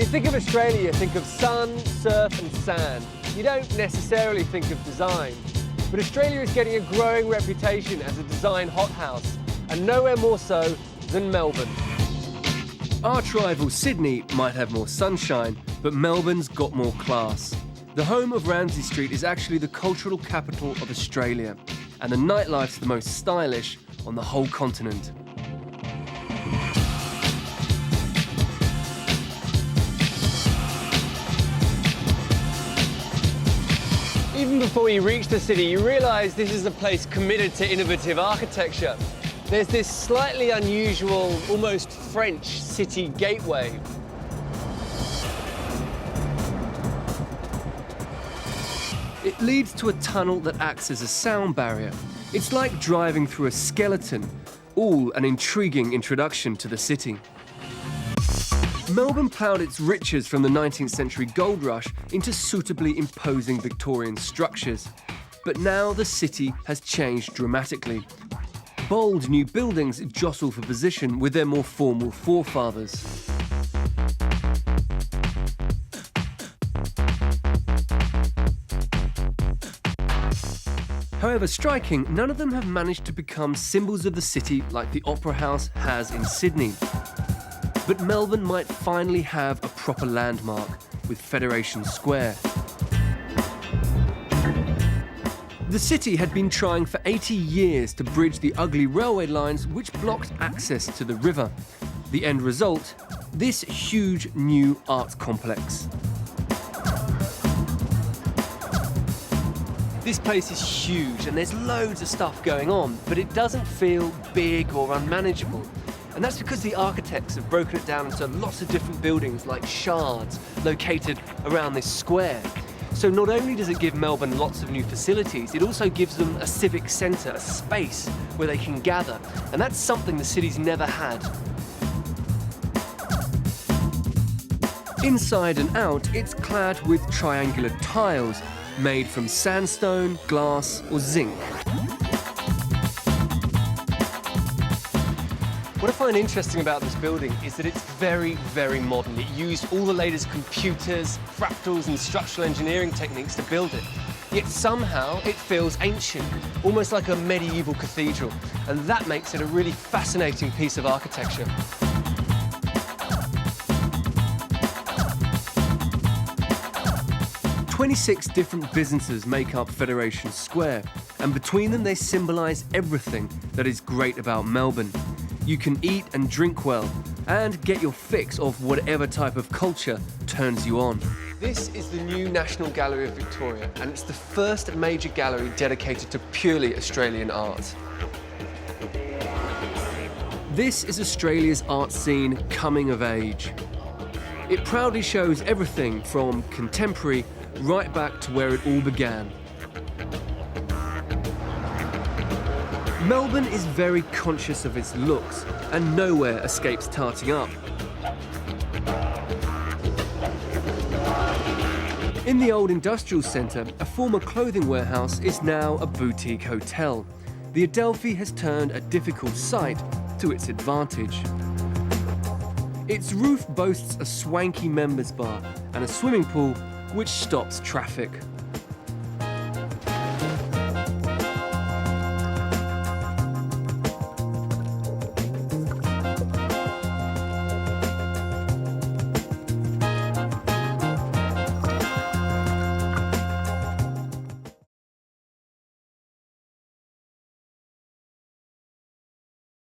When you think of Australia, you think of sun, surf and sand. You don't necessarily think of design. But Australia is getting a growing reputation as a design hothouse, and nowhere more so than Melbourne. Arch rival Sydney might have more sunshine, but Melbourne's got more class. The home of Ramsay Street is actually the cultural capital of Australia, and the nightlife's the most stylish on the whole continent. Even before you reach the city, you realise this is a place committed to innovative architecture. There's this slightly unusual, almost French city gateway. It leads to a tunnel that acts as a sound barrier. It's like driving through a skeleton, all an intriguing introduction to the city. Melbourne ploughed its riches from the 19th century gold rush into suitably imposing Victorian structures. But now the city has changed dramatically. Bold new buildings jostle for position with their more formal forefathers. However striking, none of them have managed to become symbols of the city like the Opera House has in Sydney. But Melbourne might finally have a proper landmark with Federation Square. The city had been trying for 80 years to bridge the ugly railway lines which blocked access to the river. The end result, this huge new art complex. This place is huge and there's loads of stuff going on, but it doesn't feel big or unmanageable. And that's because the architects have broken it down into lots of different buildings like shards located around this square. So not only does it give Melbourne lots of new facilities, it also gives them a civic centre, a space where they can gather. And that's something the city's never had. Inside and out, it's clad with triangular tiles made from sandstone, glass or zinc. What I find interesting about this building is that it's very, very modern. It used all the latest computers, fractals and structural engineering techniques to build it. Yet somehow it feels ancient, almost like a medieval cathedral. And that makes it a really fascinating piece of architecture. "26 different businesses make up Federation Square, and between them they symbolise everything that is great about Melbourne. You can eat and drink well, and get your fix of whatever type of culture turns you on. This is the new National Gallery of Victoria, and it's the first major gallery dedicated to purely Australian art. This is Australia's art scene coming of age. It proudly shows everything from contemporary right back to where it all began. Melbourne is very conscious of its looks and nowhere escapes tarting up. In the old industrial centre, a former clothing warehouse is now a boutique hotel. The Adelphi has turned a difficult site to its advantage. Its roof boasts a swanky members bar and a swimming pool which stops traffic.